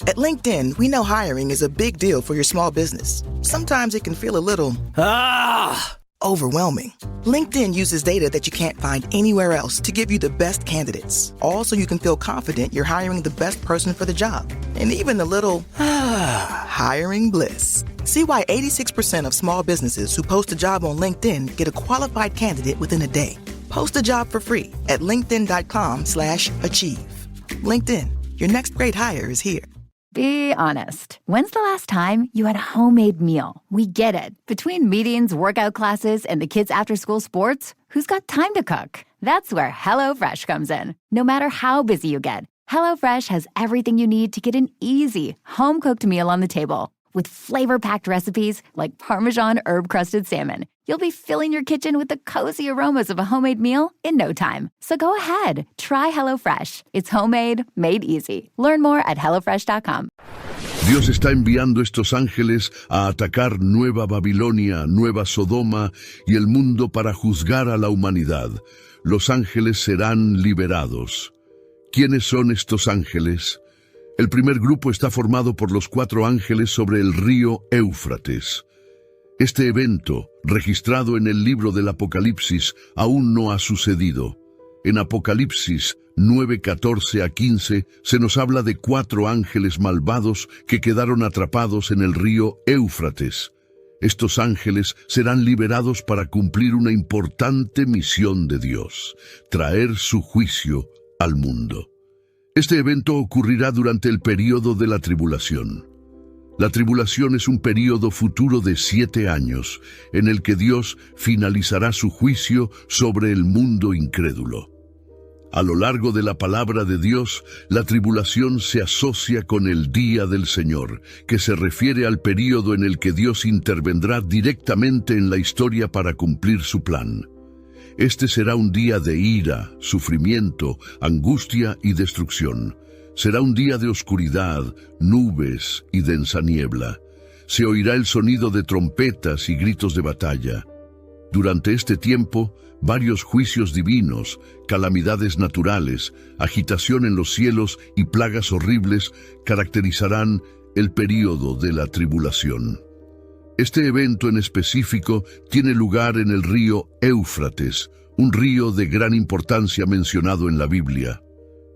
At LinkedIn, we know hiring is a big deal for your small business. Sometimes it can feel a little overwhelming. LinkedIn uses data that you can't find anywhere else to give you the best candidates, all so you can feel confident you're hiring the best person for the job. And even a little hiring bliss. See why 86% of small businesses who post a job on LinkedIn get a qualified candidate within a day. Post a job for free at linkedin.com/achieve. LinkedIn, your next great hire is here. Be honest. When's the last time you had a homemade meal? We get it. Between meetings, workout classes, and the kids' after-school sports, who's got time to cook? That's where HelloFresh comes in. No matter how busy you get, HelloFresh has everything you need to get an easy, home-cooked meal on the table. With flavor-packed recipes like Parmesan herb-crusted salmon, you'll be filling your kitchen with the cozy aromas of a homemade meal in no time. So go ahead, try HelloFresh. It's homemade, made easy. Learn more at HelloFresh.com. Dios está enviando estos ángeles a atacar Nueva Babilonia, Nueva Sodoma y el mundo para juzgar a la humanidad. Los ángeles serán liberados. ¿Quiénes son estos ángeles? El primer grupo está formado por los 4 ángeles sobre el río Éufrates. Este evento, registrado en el libro del Apocalipsis, aún no ha sucedido. En Apocalipsis 9:14-15 se nos habla de 4 ángeles malvados que quedaron atrapados en el río Éufrates. Estos ángeles serán liberados para cumplir una importante misión de Dios: traer su juicio al mundo. Este evento ocurrirá durante el período de la tribulación. La tribulación es un período futuro de 7 años, en el que Dios finalizará su juicio sobre el mundo incrédulo. A lo largo de la palabra de Dios, la tribulación se asocia con el día del Señor, que se refiere al período en el que Dios intervendrá directamente en la historia para cumplir su plan. Este será un día de ira, sufrimiento, angustia y destrucción. Será un día de oscuridad, nubes y densa niebla. Se oirá el sonido de trompetas y gritos de batalla. Durante este tiempo, varios juicios divinos, calamidades naturales, agitación en los cielos y plagas horribles caracterizarán el período de la tribulación. Este evento en específico tiene lugar en el río Éufrates, un río de gran importancia mencionado en la Biblia.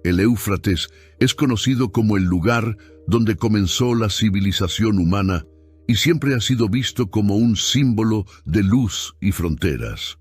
El Éufrates es conocido como el lugar donde comenzó la civilización humana y siempre ha sido visto como un símbolo de luz y fronteras.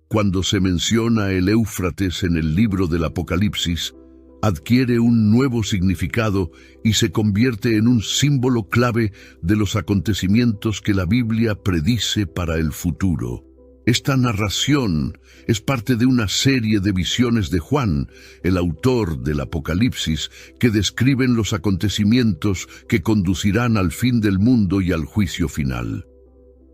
Cuando se menciona el Éufrates en el libro del Apocalipsis, adquiere un nuevo significado y se convierte en un símbolo clave de los acontecimientos que la Biblia predice para el futuro. Esta narración es parte de una serie de visiones de Juan, el autor del Apocalipsis, que describen los acontecimientos que conducirán al fin del mundo y al juicio final.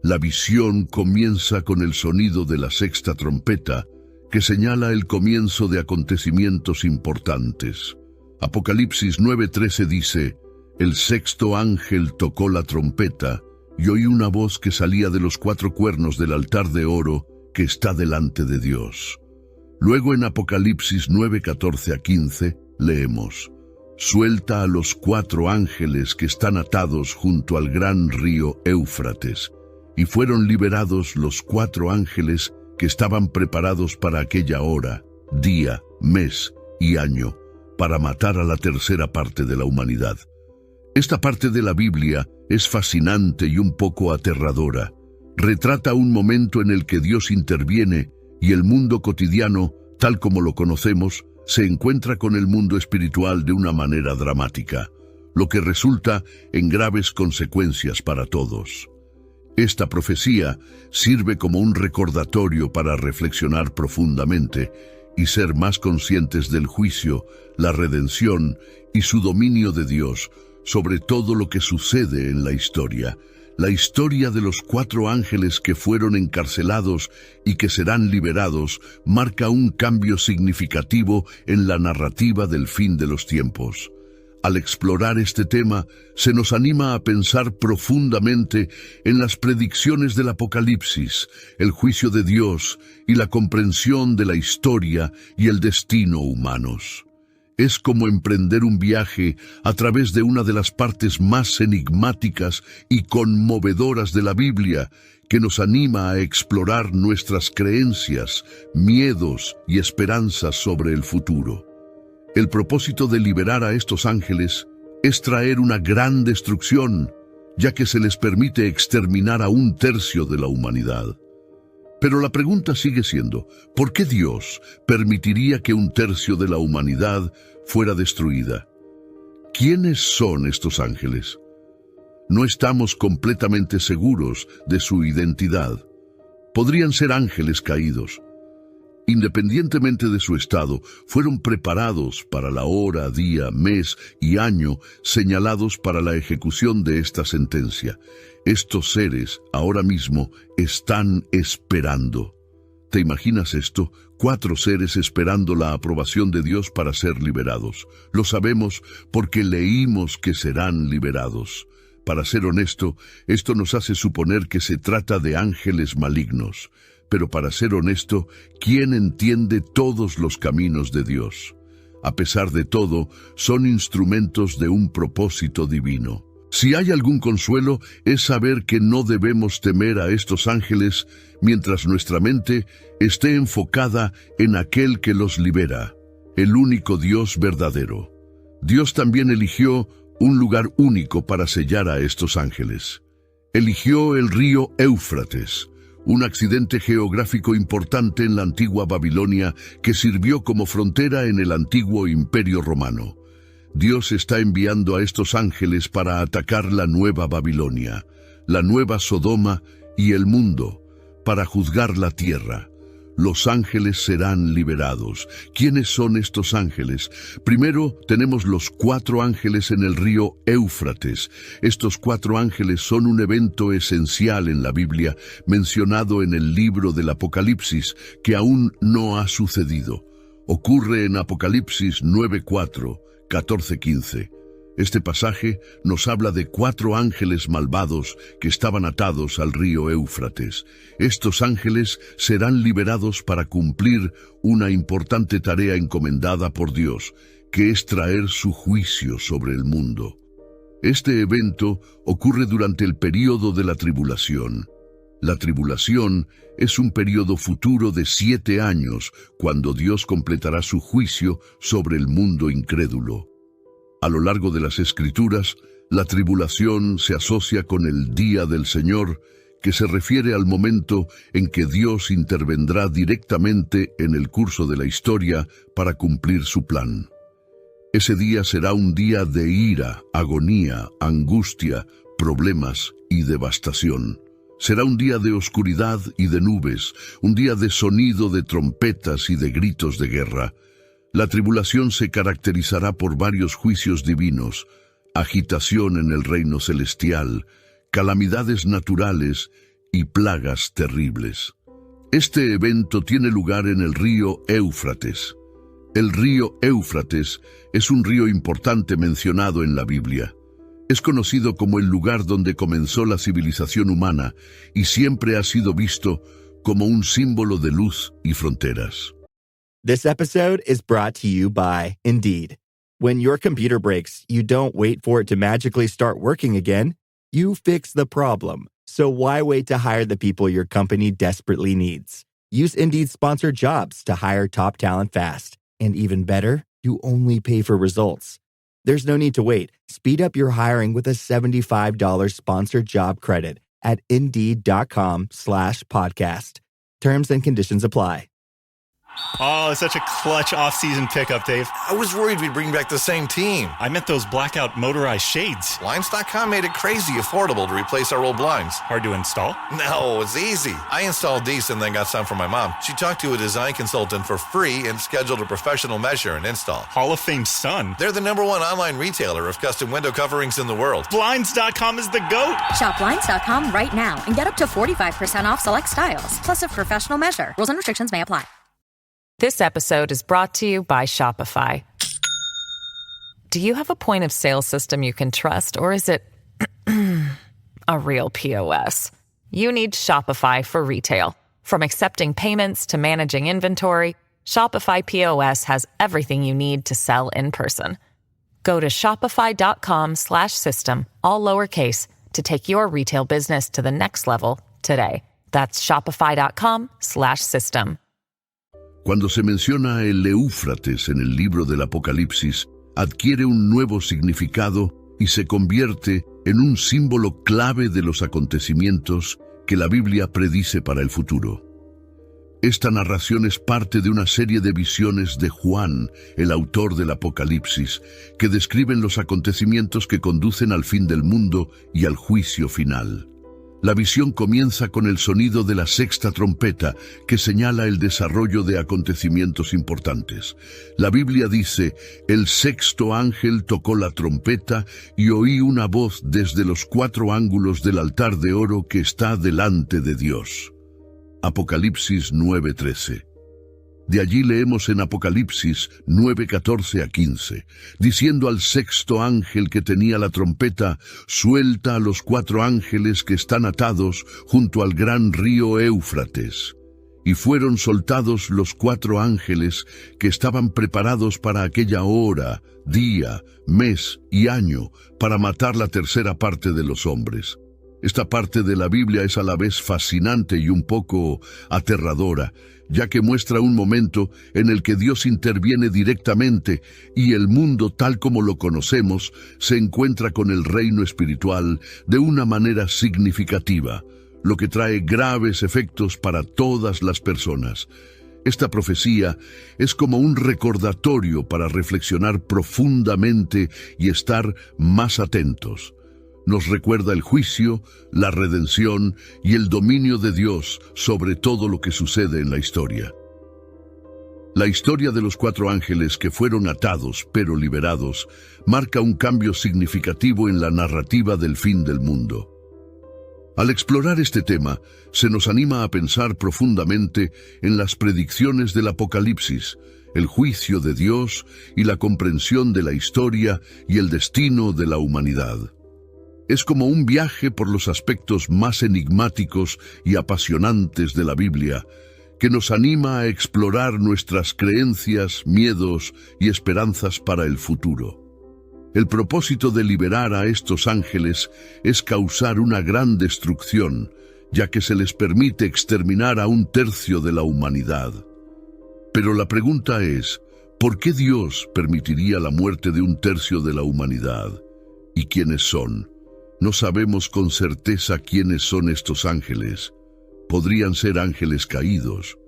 La visión comienza con el sonido de la 6ª trompeta, que señala el comienzo de acontecimientos importantes. Apocalipsis 9:13 dice: «El 6º ángel tocó la trompeta, y oí una voz que salía de los 4 cuernos del altar de oro que está delante de Dios». Luego en Apocalipsis 9:14-15 leemos: «Suelta a los 4 ángeles que están atados junto al gran río Éufrates». Y fueron liberados los 4 ángeles que estaban preparados para aquella hora, día, mes y año, para matar a la 1/3 parte de la humanidad. Esta parte de la Biblia es fascinante y un poco aterradora. Retrata un momento en el que Dios interviene y el mundo cotidiano, tal como lo conocemos, se encuentra con el mundo espiritual de una manera dramática, lo que resulta en graves consecuencias para todos. Esta profecía sirve como un recordatorio para reflexionar profundamente y ser más conscientes del juicio, la redención y su dominio de Dios sobre todo lo que sucede en la historia. La historia de los 4 ángeles que fueron encarcelados y que serán liberados marca un cambio significativo en la narrativa del fin de los tiempos. Al explorar este tema, se nos anima a pensar profundamente en las predicciones del Apocalipsis, el juicio de Dios y la comprensión de la historia y el destino humanos. Es como emprender un viaje a través de una de las partes más enigmáticas y conmovedoras de la Biblia, que nos anima a explorar nuestras creencias, miedos y esperanzas sobre el futuro. El propósito de liberar a estos ángeles es traer una gran destrucción, ya que se les permite exterminar a 1/3 de la humanidad. Pero la pregunta sigue siendo, ¿por qué Dios permitiría que 1/3 de la humanidad fuera destruida? ¿Quiénes son estos ángeles? No estamos completamente seguros de su identidad. Podrían ser ángeles caídos. Independientemente de su estado, fueron preparados para la hora, día, mes y año señalados para la ejecución de esta sentencia. Estos seres ahora mismo están esperando. ¿Te imaginas esto? 4 seres esperando la aprobación de Dios para ser liberados. Lo sabemos porque leímos que serán liberados. Para ser honesto, esto nos hace suponer que se trata de ángeles malignos. Pero para ser honesto, ¿quién entiende todos los caminos de Dios? A pesar de todo, son instrumentos de un propósito divino. Si hay algún consuelo, es saber que no debemos temer a estos ángeles mientras nuestra mente esté enfocada en aquel que los libera, el único Dios verdadero. Dios también eligió un lugar único para sellar a estos ángeles. Eligió el río Éufrates, un accidente geográfico importante en la antigua Babilonia que sirvió como frontera en el antiguo Imperio Romano. Dios está enviando a estos ángeles para atacar la nueva Babilonia, la nueva Sodoma y el mundo, para juzgar la tierra. Los ángeles serán liberados. ¿Quiénes son estos ángeles? Primero, tenemos los 4 ángeles en el río Éufrates. Estos 4 ángeles son un evento esencial en la Biblia, mencionado en el libro del Apocalipsis, que aún no ha sucedido. Ocurre en Apocalipsis 9:4, 14:15. Este pasaje nos habla de 4 ángeles malvados que estaban atados al río Éufrates. Estos ángeles serán liberados para cumplir una importante tarea encomendada por Dios, que es traer su juicio sobre el mundo. Este evento ocurre durante el período de la tribulación. La tribulación es un período futuro de 7 años, cuando Dios completará su juicio sobre el mundo incrédulo. A lo largo de las Escrituras, la tribulación se asocia con el día del Señor, que se refiere al momento en que Dios intervendrá directamente en el curso de la historia para cumplir su plan. Ese día será un día de ira, agonía, angustia, problemas y devastación. Será un día de oscuridad y de nubes, un día de sonido de trompetas y de gritos de guerra. La tribulación se caracterizará por varios juicios divinos, agitación en el reino celestial, calamidades naturales y plagas terribles. Este evento tiene lugar en el río Éufrates. El río Éufrates es un río importante mencionado en la Biblia. Es conocido como el lugar donde comenzó la civilización humana y siempre ha sido visto como un símbolo de luz y fronteras. This episode is brought to you by Indeed. When your computer breaks, you don't wait for it to magically start working again. You fix the problem. So why wait to hire the people your company desperately needs? Use Indeed's sponsored jobs to hire top talent fast. And even better, you only pay for results. There's no need to wait. Speed up your hiring with a $75 sponsored job credit at Indeed.com/podcast. Terms and conditions apply. Oh, it's such a clutch off-season pickup, Dave. I was worried we'd bring back the same team. I meant those blackout motorized shades. Blinds.com made it crazy affordable to replace our old blinds. Hard to install? No, it's easy. I installed these and then got some for my mom. She talked to a design consultant for free and scheduled a professional measure and install. Hall of Fame son. They're the #1 online retailer of custom window coverings in the world. Blinds.com is the GOAT. Shop Blinds.com right now and get up to 45% off select styles, plus a professional measure. Rules and restrictions may apply. This episode is brought to you by Shopify. Do you have a point of sale system you can trust, or is it a real POS? You need Shopify for retail. From accepting payments to managing inventory, Shopify POS has everything you need to sell in person. Go to shopify.com/system, all lowercase, to take your retail business to the next level today. That's shopify.com/system. Cuando se menciona el Éufrates en el libro del Apocalipsis, adquiere un nuevo significado y se convierte en un símbolo clave de los acontecimientos que la Biblia predice para el futuro. Esta narración es parte de una serie de visiones de Juan, el autor del Apocalipsis, que describen los acontecimientos que conducen al fin del mundo y al juicio final. La visión comienza con el sonido de la sexta trompeta, que señala el desarrollo de acontecimientos importantes. La Biblia dice: «El sexto ángel tocó la trompeta y oí una voz desde los 4 ángulos del altar de oro que está delante de Dios». Apocalipsis 9:13. De allí leemos en Apocalipsis 9:14 a 15, diciendo al sexto ángel que tenía la trompeta: «Suelta a los 4 ángeles que están atados junto al gran río Éufrates». Y fueron soltados los 4 ángeles que estaban preparados para aquella hora, día, mes y año, para matar la tercera parte de los hombres. Esta parte de la Biblia es a la vez fascinante y un poco aterradora, ya que muestra un momento en el que Dios interviene directamente y el mundo tal como lo conocemos se encuentra con el reino espiritual de una manera significativa, lo que trae graves efectos para todas las personas. Esta profecía es como un recordatorio para reflexionar profundamente y estar más atentos. Nos recuerda el juicio, la redención y el dominio de Dios sobre todo lo que sucede en la historia. La historia de los 4 ángeles que fueron atados pero liberados marca un cambio significativo en la narrativa del fin del mundo. Al explorar este tema, se nos anima a pensar profundamente en las predicciones del Apocalipsis, el juicio de Dios y la comprensión de la historia y el destino de la humanidad. Es como un viaje por los aspectos más enigmáticos y apasionantes de la Biblia, que nos anima a explorar nuestras creencias, miedos y esperanzas para el futuro. El propósito de liberar a estos ángeles es causar una gran destrucción, ya que se les permite exterminar a 1/3 de la humanidad. Pero la pregunta es, ¿por qué Dios permitiría la muerte de 1/3 de la humanidad? ¿Y quiénes son? No sabemos con certeza quiénes son estos ángeles. Podrían ser ángeles caídos.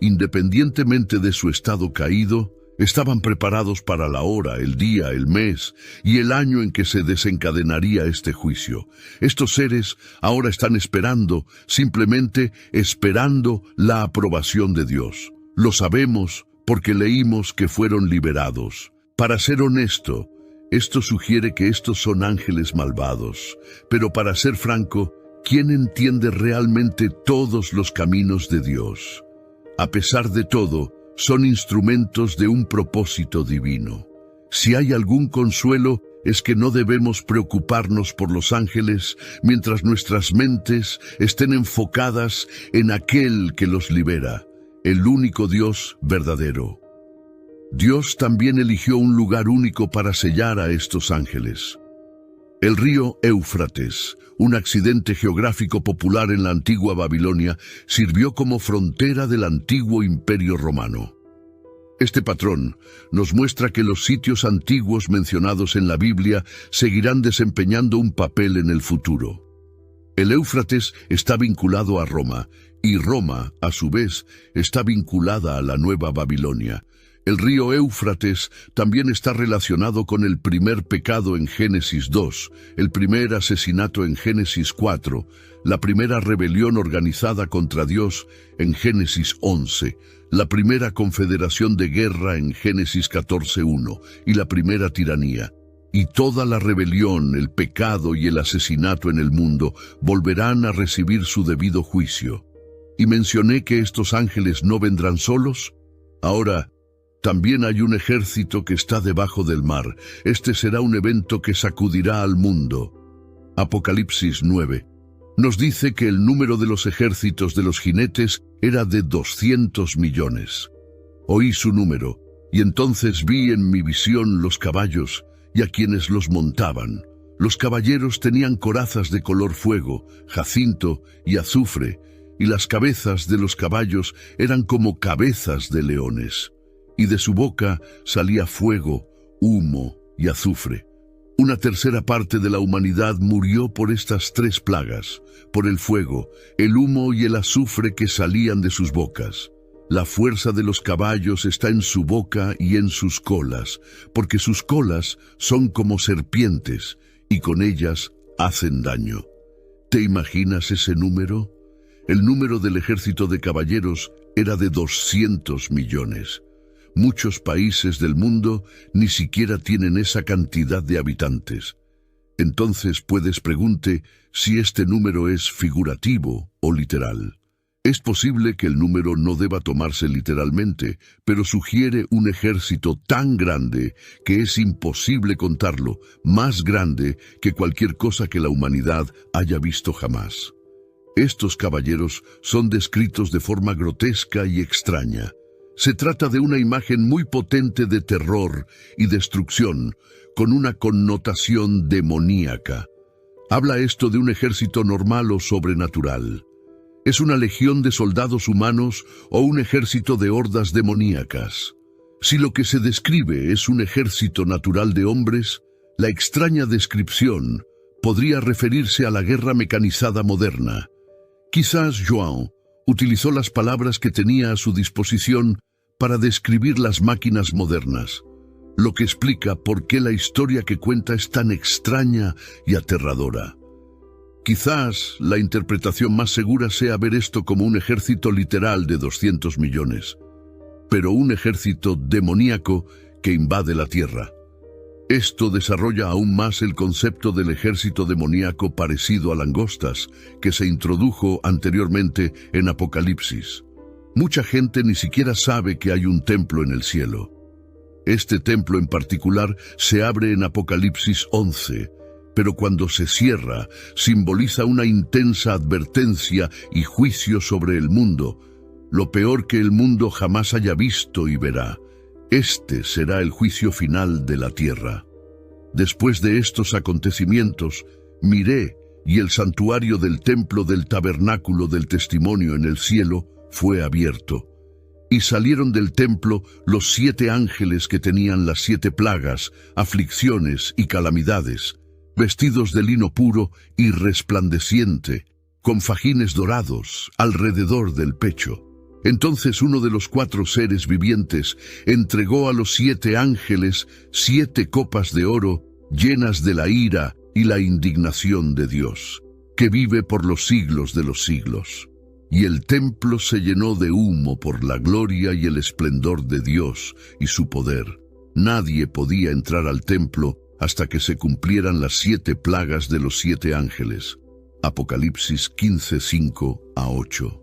Independientemente de su estado caído, estaban preparados para la hora, el día, el mes y el año en que se desencadenaría este juicio. Estos seres ahora están esperando, simplemente esperando la aprobación de Dios. Lo sabemos porque leímos que fueron liberados. Para ser honesto, esto sugiere que estos son ángeles malvados, pero para ser franco, ¿quién entiende realmente todos los caminos de Dios? A pesar de todo, son instrumentos de un propósito divino. Si hay algún consuelo, es que no debemos preocuparnos por los ángeles mientras nuestras mentes estén enfocadas en aquel que los libera, el único Dios verdadero. Dios también eligió un lugar único para sellar a estos ángeles. El río Éufrates, un accidente geográfico popular en la antigua Babilonia, sirvió como frontera del antiguo Imperio Romano. Este patrón nos muestra que los sitios antiguos mencionados en la Biblia seguirán desempeñando un papel en el futuro. El Éufrates está vinculado a Roma, y Roma, a su vez, está vinculada a la Nueva Babilonia. El río Éufrates también está relacionado con el primer pecado en Génesis 2, el primer asesinato en Génesis 4, la primera rebelión organizada contra Dios en Génesis 11, la primera confederación de guerra en Génesis 14:1 y la primera tiranía. Y toda la rebelión, el pecado y el asesinato en el mundo volverán a recibir su debido juicio. ¿Y mencioné que estos ángeles no vendrán solos? Ahora, también hay un ejército que está debajo del mar. Este será un evento que sacudirá al mundo. Apocalipsis 9 nos dice que el número de los ejércitos de los jinetes era de 200 millones. Oí su número, y entonces vi en mi visión los caballos y a quienes los montaban. Los caballeros tenían corazas de color fuego, jacinto y azufre, y las cabezas de los caballos eran como cabezas de leones, y de su boca salía fuego, humo y azufre. Una tercera parte de la humanidad murió por estas tres plagas, por el fuego, el humo y el azufre que salían de sus bocas. La fuerza de los caballos está en su boca y en sus colas, porque sus colas son como serpientes, y con ellas hacen daño. ¿Te imaginas ese número? El número del ejército de caballeros era de 200 millones. Muchos países del mundo ni siquiera tienen esa cantidad de habitantes. Entonces puedes preguntar si este número es figurativo o literal. Es posible que el número no deba tomarse literalmente, pero sugiere un ejército tan grande que es imposible contarlo, más grande que cualquier cosa que la humanidad haya visto jamás. Estos caballeros son descritos de forma grotesca y extraña. Se trata de una imagen muy potente de terror y destrucción, con una connotación demoníaca. Habla esto de un ejército normal o sobrenatural. ¿Es una legión de soldados humanos o un ejército de hordas demoníacas? Si lo que se describe es un ejército natural de hombres, la extraña descripción podría referirse a la guerra mecanizada moderna. Quizás João utilizó las palabras que tenía a su disposición para describir las máquinas modernas, lo que explica por qué la historia que cuenta es tan extraña y aterradora. Quizás la interpretación más segura sea ver esto como un ejército literal de 200 millones, pero un ejército demoníaco que invade la tierra. Esto desarrolla aún más el concepto del ejército demoníaco parecido a langostas, que se introdujo anteriormente en Apocalipsis. Mucha gente ni siquiera sabe que hay un templo en el cielo. Este templo en particular se abre en Apocalipsis 11, pero cuando se cierra, simboliza una intensa advertencia y juicio sobre el mundo, lo peor que el mundo jamás haya visto y verá. Este será el juicio final de la tierra. Después de estos acontecimientos, miré, y el santuario del templo del tabernáculo del testimonio en el cielo fue abierto. Y salieron del templo los 7 ángeles que tenían las 7 plagas, aflicciones y calamidades, vestidos de lino puro y resplandeciente, con fajines dorados alrededor del pecho. Entonces uno de los 4 seres vivientes entregó a los 7 ángeles 7 copas de oro llenas de la ira y la indignación de Dios, que vive por los siglos de los siglos. Y el templo se llenó de humo por la gloria y el esplendor de Dios y su poder. Nadie podía entrar al templo hasta que se cumplieran las 7 plagas de los 7 ángeles. Apocalipsis 15, 5-8.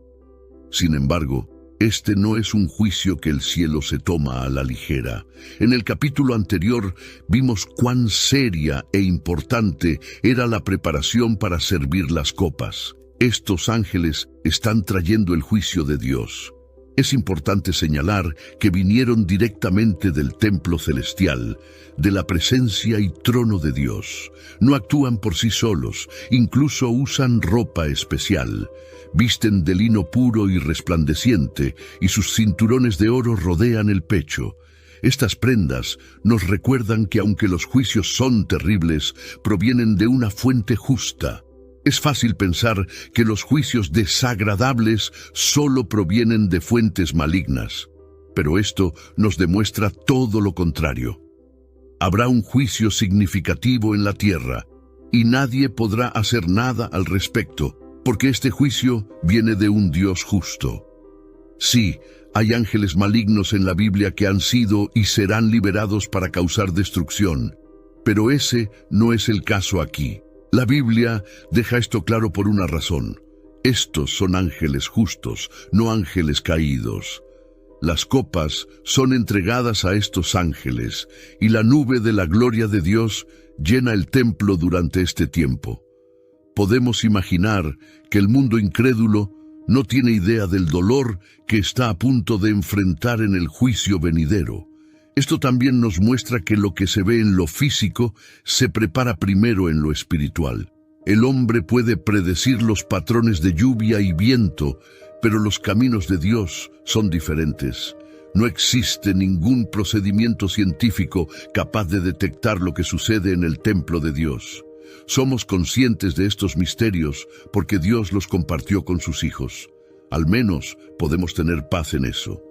Sin embargo, este no es un juicio que el cielo se toma a la ligera. En el capítulo anterior vimos cuán seria e importante era la preparación para servir las copas. Estos ángeles están trayendo el juicio de Dios. Es importante señalar que vinieron directamente del templo celestial, de la presencia y trono de Dios. No actúan por sí solos, incluso usan ropa especial. Visten de lino puro y resplandeciente, y sus cinturones de oro rodean el pecho. Estas prendas nos recuerdan que aunque los juicios son terribles, provienen de una fuente justa. Es fácil pensar que los juicios desagradables solo provienen de fuentes malignas, pero esto nos demuestra todo lo contrario. Habrá un juicio significativo en la tierra, y nadie podrá hacer nada al respecto, porque este juicio viene de un Dios justo. Sí, hay ángeles malignos en la Biblia que han sido y serán liberados para causar destrucción, pero ese no es el caso aquí. La Biblia deja esto claro por una razón. Estos son ángeles justos, no ángeles caídos. Las copas son entregadas a estos ángeles, y la nube de la gloria de Dios llena el templo durante este tiempo. Podemos imaginar que el mundo incrédulo No tiene idea del dolor que está a punto de enfrentar en el juicio venidero. Esto también nos muestra que lo que se ve en lo físico se prepara primero en lo espiritual. El hombre puede predecir los patrones de lluvia y viento, pero los caminos de Dios son diferentes. No existe ningún procedimiento científico capaz de detectar lo que sucede en el templo de Dios. Somos conscientes de estos misterios porque Dios los compartió con sus hijos. Al menos podemos tener paz en eso.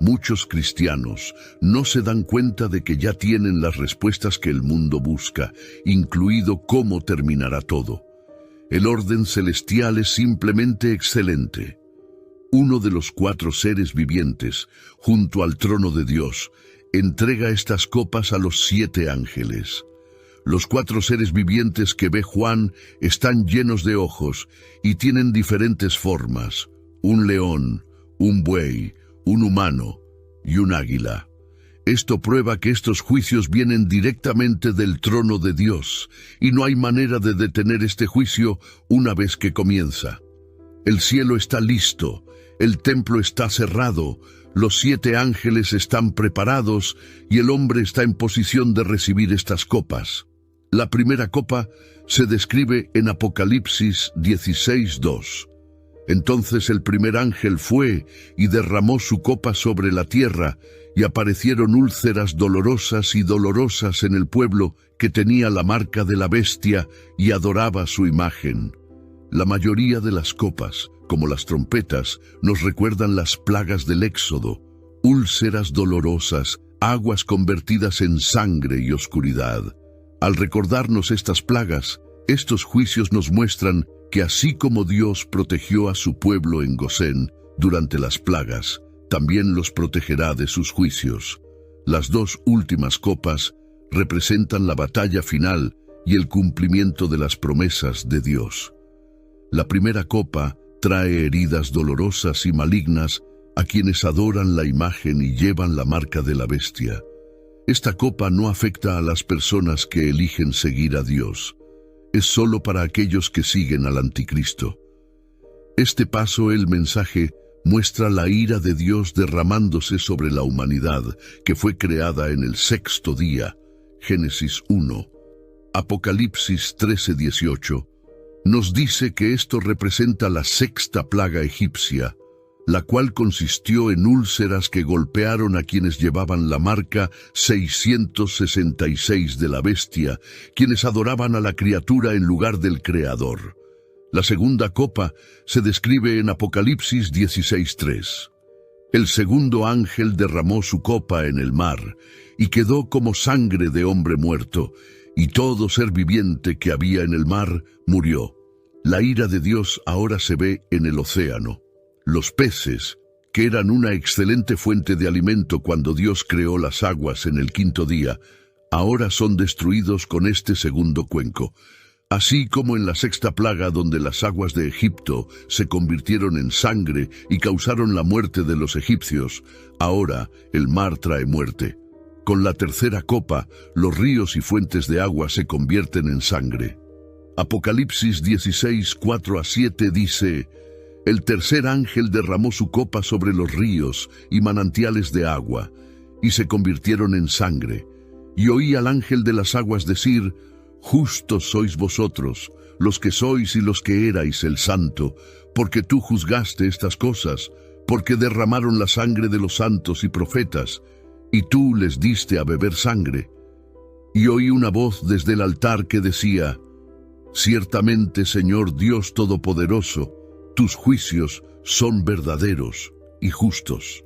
Muchos cristianos no se dan cuenta de que ya tienen las respuestas que el mundo busca, incluido cómo terminará todo. El orden celestial es simplemente excelente. Uno de los 4 seres vivientes, junto al trono de Dios, entrega estas copas a los 7 ángeles. Los 4 seres vivientes que ve Juan están llenos de ojos y tienen diferentes formas: un león, un buey, un humano y un águila. Esto prueba que estos juicios vienen directamente del trono de Dios, y no hay manera de detener este juicio una vez que comienza. El cielo está listo, el templo está cerrado, los 7 ángeles están preparados y el hombre está en posición de recibir estas copas. La primera copa se describe en Apocalipsis 16:2. Entonces el primer ángel fue y derramó su copa sobre la tierra, y aparecieron úlceras dolorosas y dolorosas en el pueblo que tenía la marca de la bestia y adoraba su imagen. La mayoría de las copas, como las trompetas, nos recuerdan las plagas del Éxodo: úlceras dolorosas, aguas convertidas en sangre y oscuridad. Al recordarnos estas plagas, estos juicios nos muestran que así como Dios protegió a su pueblo en Gosén durante las plagas, también los protegerá de sus juicios. Las 2 últimas copas representan la batalla final y el cumplimiento de las promesas de Dios. La primera copa trae heridas dolorosas y malignas a quienes adoran la imagen y llevan la marca de la bestia. Esta copa no afecta a las personas que eligen seguir a Dios. Es solo para aquellos que siguen al anticristo. Este paso, el mensaje, muestra la ira de Dios derramándose sobre la humanidad, que fue creada en el 6º día, Génesis 1. Apocalipsis 13:18 nos dice que esto representa la 6ª plaga egipcia, la cual consistió en úlceras que golpearon a quienes llevaban la marca 666 de la bestia, quienes adoraban a la criatura en lugar del Creador. La segunda copa se describe en Apocalipsis 16:3. El segundo ángel derramó su copa en el mar, y quedó como sangre de hombre muerto, y todo ser viviente que había en el mar murió. La ira de Dios ahora se ve en el océano. Los peces, que eran una excelente fuente de alimento cuando Dios creó las aguas en el 5º día, ahora son destruidos con este segundo cuenco. Así como en la 6ª plaga, donde las aguas de Egipto se convirtieron en sangre y causaron la muerte de los egipcios, ahora el mar trae muerte. Con la tercera copa, los ríos y fuentes de agua se convierten en sangre. Apocalipsis 16:4-7 dice: el tercer ángel derramó su copa sobre los ríos y manantiales de agua, y se convirtieron en sangre. Y oí al ángel de las aguas decir: justos sois vosotros, los que sois y los que erais el santo, porque tú juzgaste estas cosas, porque derramaron la sangre de los santos y profetas, y tú les diste a beber sangre. Y oí una voz desde el altar que decía: ciertamente, Señor Dios Todopoderoso, tus juicios son verdaderos y justos.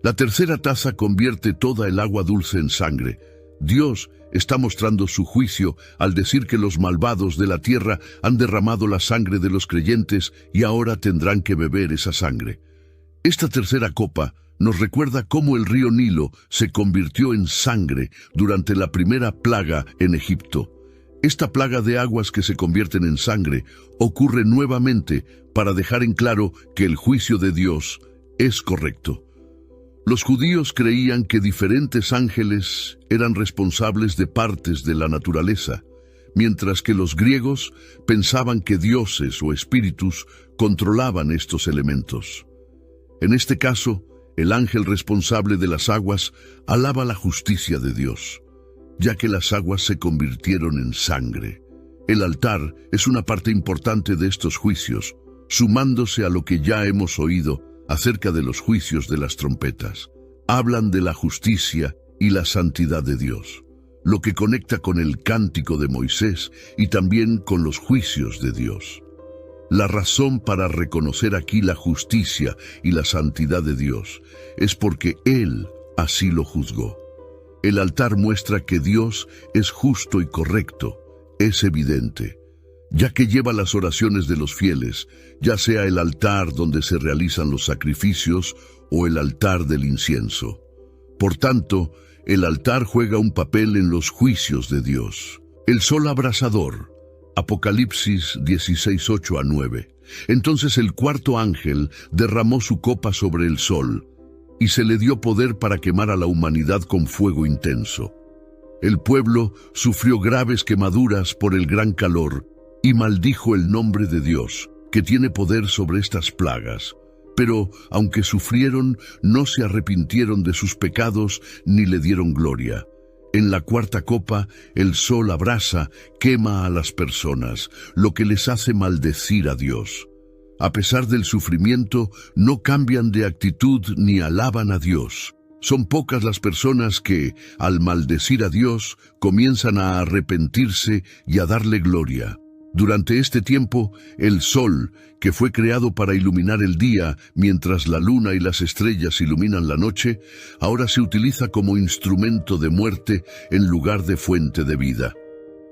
La tercera taza convierte toda el agua dulce en sangre. Dios está mostrando su juicio al decir que los malvados de la tierra han derramado la sangre de los creyentes y ahora tendrán que beber esa sangre. Esta tercera copa nos recuerda cómo el río Nilo se convirtió en sangre durante la primera plaga en Egipto. Esta plaga de aguas que se convierten en sangre ocurre nuevamente para dejar en claro que el juicio de Dios es correcto. Los judíos creían que diferentes ángeles eran responsables de partes de la naturaleza, mientras que los griegos pensaban que dioses o espíritus controlaban estos elementos. En este caso, el ángel responsable de las aguas alaba la justicia de Dios, ya que las aguas se convirtieron en sangre. El altar es una parte importante de estos juicios, sumándose a lo que ya hemos oído acerca de los juicios de las trompetas. Hablan de la justicia y la santidad de Dios, lo que conecta con el cántico de Moisés y también con los juicios de Dios. La razón para reconocer aquí la justicia y la santidad de Dios es porque Él así lo juzgó. El altar muestra que Dios es justo y correcto, es evidente, ya que lleva las oraciones de los fieles, ya sea el altar donde se realizan los sacrificios o el altar del incienso. Por tanto, el altar juega un papel en los juicios de Dios. El sol abrasador, Apocalipsis 16, 8 a 9. Entonces el cuarto ángel derramó su copa sobre el sol, y se le dio poder para quemar a la humanidad con fuego intenso. El pueblo sufrió graves quemaduras por el gran calor, y maldijo el nombre de Dios, que tiene poder sobre estas plagas. Pero, aunque sufrieron, no se arrepintieron de sus pecados ni le dieron gloria. En la cuarta copa, el sol abrasa, quema a las personas, lo que les hace maldecir a Dios. A pesar del sufrimiento, no cambian de actitud ni alaban a Dios. Son pocas las personas que, al maldecir a Dios, comienzan a arrepentirse y a darle gloria. Durante este tiempo, el sol, que fue creado para iluminar el día mientras la luna y las estrellas iluminan la noche, ahora se utiliza como instrumento de muerte en lugar de fuente de vida.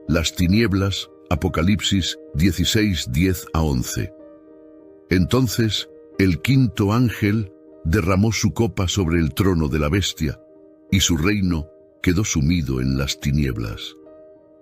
Las tinieblas, Apocalipsis 16, 10 a 11. Entonces, el quinto ángel derramó su copa sobre el trono de la bestia, y su reino quedó sumido en las tinieblas.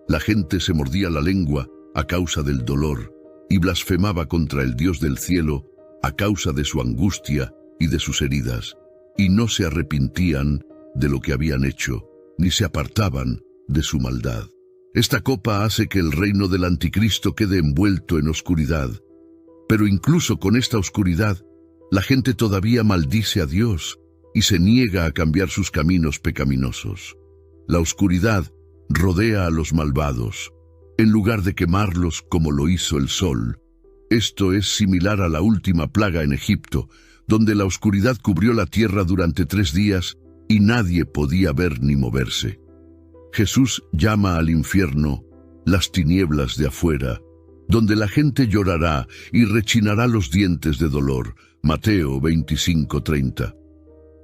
La gente se mordía la lengua a causa del dolor, y blasfemaba contra el Dios del cielo a causa de su angustia y de sus heridas, y no se arrepentían de lo que habían hecho, ni se apartaban de su maldad. Esta copa hace que el reino del anticristo quede envuelto en oscuridad, pero incluso con esta oscuridad, la gente todavía maldice a Dios y se niega a cambiar sus caminos pecaminosos. La oscuridad rodea a los malvados, en lugar de quemarlos como lo hizo el sol. Esto es similar a la última plaga en Egipto, donde la oscuridad cubrió la tierra durante 3 días y nadie podía ver ni moverse. Jesús llama al infierno las tinieblas de afuera, donde la gente llorará y rechinará los dientes de dolor. Mateo 25:30.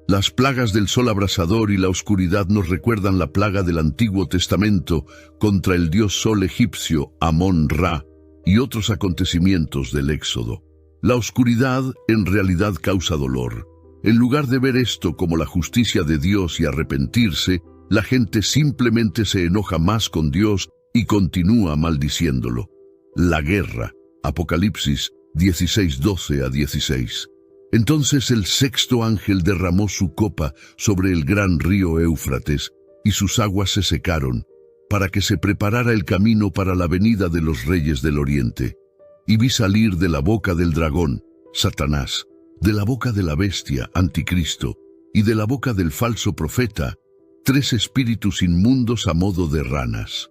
Las plagas del sol abrasador y la oscuridad nos recuerdan la plaga del Antiguo Testamento contra el dios sol egipcio Amón-Ra y otros acontecimientos del Éxodo. La oscuridad en realidad causa dolor. En lugar de ver esto como la justicia de Dios y arrepentirse, la gente simplemente se enoja más con Dios y continúa maldiciéndolo. La guerra, Apocalipsis 16:12 a 16. Entonces el sexto ángel derramó su copa sobre el gran río Éufrates, y sus aguas se secaron, para que se preparara el camino para la venida de los reyes del oriente. Y vi salir de la boca del dragón, Satanás, de la boca de la bestia, Anticristo, y de la boca del falso profeta, 3 espíritus inmundos a modo de ranas.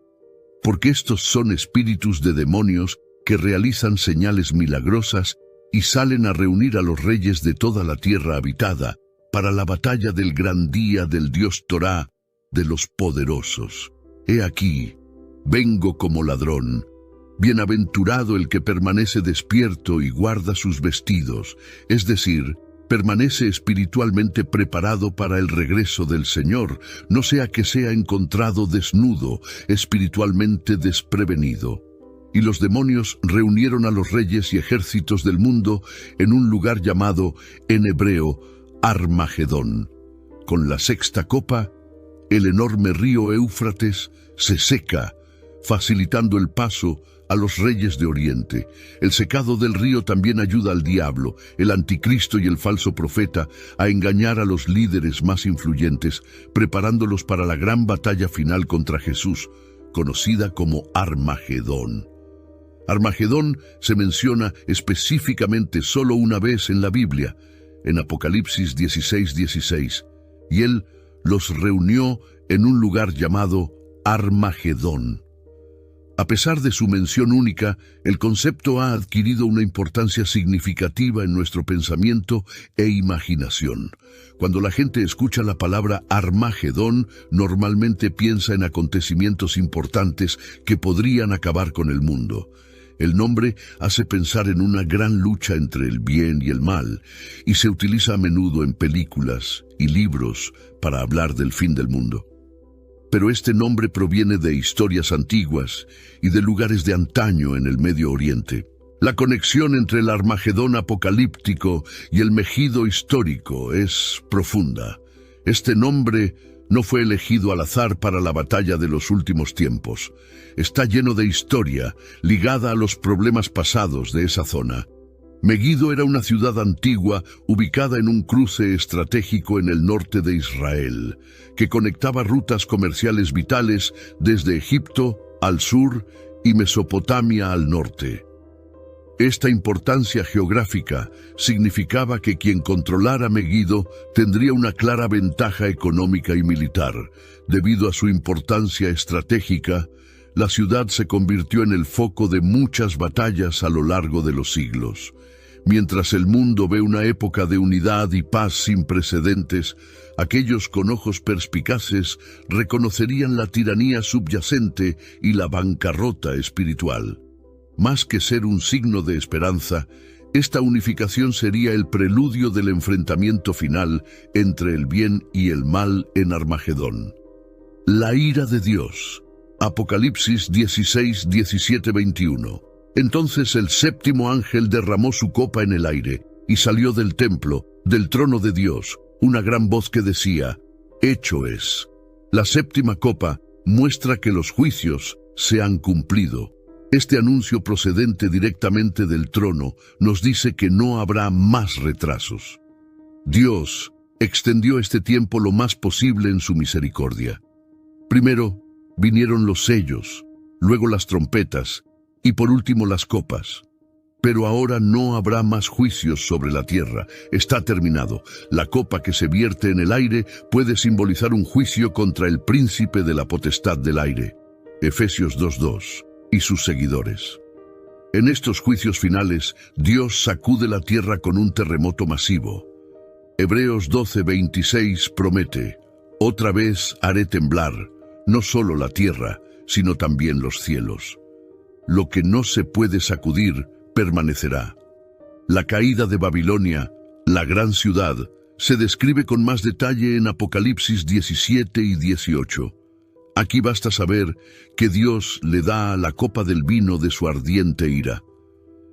Porque estos son espíritus de demonios que realizan señales milagrosas y salen a reunir a los reyes de toda la tierra habitada para la batalla del gran día del Dios Torá, de los poderosos. He aquí, vengo como ladrón. Bienaventurado el que permanece despierto y guarda sus vestidos, es decir, permanece espiritualmente preparado para el regreso del Señor, no sea que sea encontrado desnudo, espiritualmente desprevenido. Y los demonios reunieron a los reyes y ejércitos del mundo en un lugar llamado, en hebreo, Armagedón. Con la sexta copa, el enorme río Éufrates se seca, facilitando el paso a los reyes de Oriente. El secado del río también ayuda al diablo, el anticristo y el falso profeta a engañar a los líderes más influyentes, preparándolos para la gran batalla final contra Jesús, conocida como Armagedón. Armagedón se menciona específicamente solo una vez en la Biblia, en Apocalipsis 16:16, y él los reunió en un lugar llamado Armagedón. A pesar de su mención única, el concepto ha adquirido una importancia significativa en nuestro pensamiento e imaginación. Cuando la gente escucha la palabra Armagedón, normalmente piensa en acontecimientos importantes que podrían acabar con el mundo. El nombre hace pensar en una gran lucha entre el bien y el mal, y se utiliza a menudo en películas y libros para hablar del fin del mundo. Pero este nombre proviene de historias antiguas y de lugares de antaño en el Medio Oriente. La conexión entre el Armagedón apocalíptico y el Megido histórico es profunda. Este nombre no fue elegido al azar para la batalla de los últimos tiempos. Está lleno de historia, ligada a los problemas pasados de esa zona. Megido era una ciudad antigua ubicada en un cruce estratégico en el norte de Israel, que conectaba rutas comerciales vitales desde Egipto al sur y Mesopotamia al norte. Esta importancia geográfica significaba que quien controlara Megido tendría una clara ventaja económica y militar. Debido a su importancia estratégica, la ciudad se convirtió en el foco de muchas batallas a lo largo de los siglos. Mientras el mundo ve una época de unidad y paz sin precedentes, aquellos con ojos perspicaces reconocerían la tiranía subyacente y la bancarrota espiritual. Más que ser un signo de esperanza, esta unificación sería el preludio del enfrentamiento final entre el bien y el mal en Armagedón. La ira de Dios. Apocalipsis 16, 17, 21. Entonces el séptimo ángel derramó su copa en el aire, y salió del templo, del trono de Dios, una gran voz que decía, «Hecho es». La séptima copa muestra que los juicios se han cumplido. Este anuncio procedente directamente del trono nos dice que no habrá más retrasos. Dios extendió este tiempo lo más posible en su misericordia. Primero vinieron los sellos, luego las trompetas, y por último las copas. Pero ahora no habrá más juicios sobre la tierra. Está terminado. La copa que se vierte en el aire puede simbolizar un juicio contra el príncipe de la potestad del aire. Efesios 2:2 y sus seguidores. En estos juicios finales, Dios sacude la tierra con un terremoto masivo. Hebreos 12:26 promete, «Otra vez haré temblar, no solo la tierra, sino también los cielos». Lo que no se puede sacudir permanecerá. La caída de Babilonia, la gran ciudad, se describe con más detalle en Apocalipsis 17 y 18. Aquí basta saber que Dios le da la copa del vino de su ardiente ira.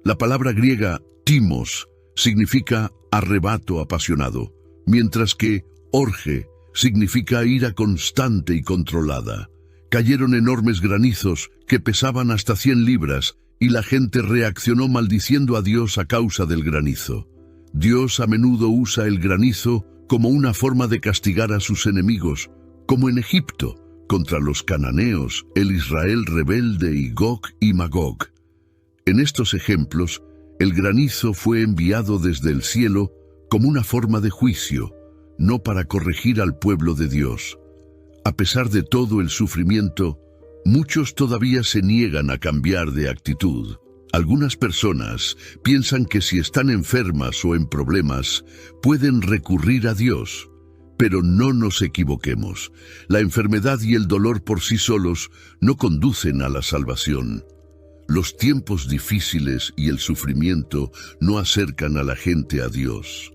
La palabra griega timos significa arrebato apasionado, mientras que orge significa ira constante y controlada. Cayeron enormes granizos que pesaban hasta 100 libras y la gente reaccionó maldiciendo a Dios a causa del granizo. Dios a menudo usa el granizo como una forma de castigar a sus enemigos, como en Egipto, contra los cananeos, el Israel rebelde y Gog y Magog. En estos ejemplos, el granizo fue enviado desde el cielo como una forma de juicio, no para corregir al pueblo de Dios. A pesar de todo el sufrimiento, muchos todavía se niegan a cambiar de actitud. Algunas personas piensan que si están enfermas o en problemas, pueden recurrir a Dios. Pero no nos equivoquemos. La enfermedad y el dolor por sí solos no conducen a la salvación. Los tiempos difíciles y el sufrimiento no acercan a la gente a Dios.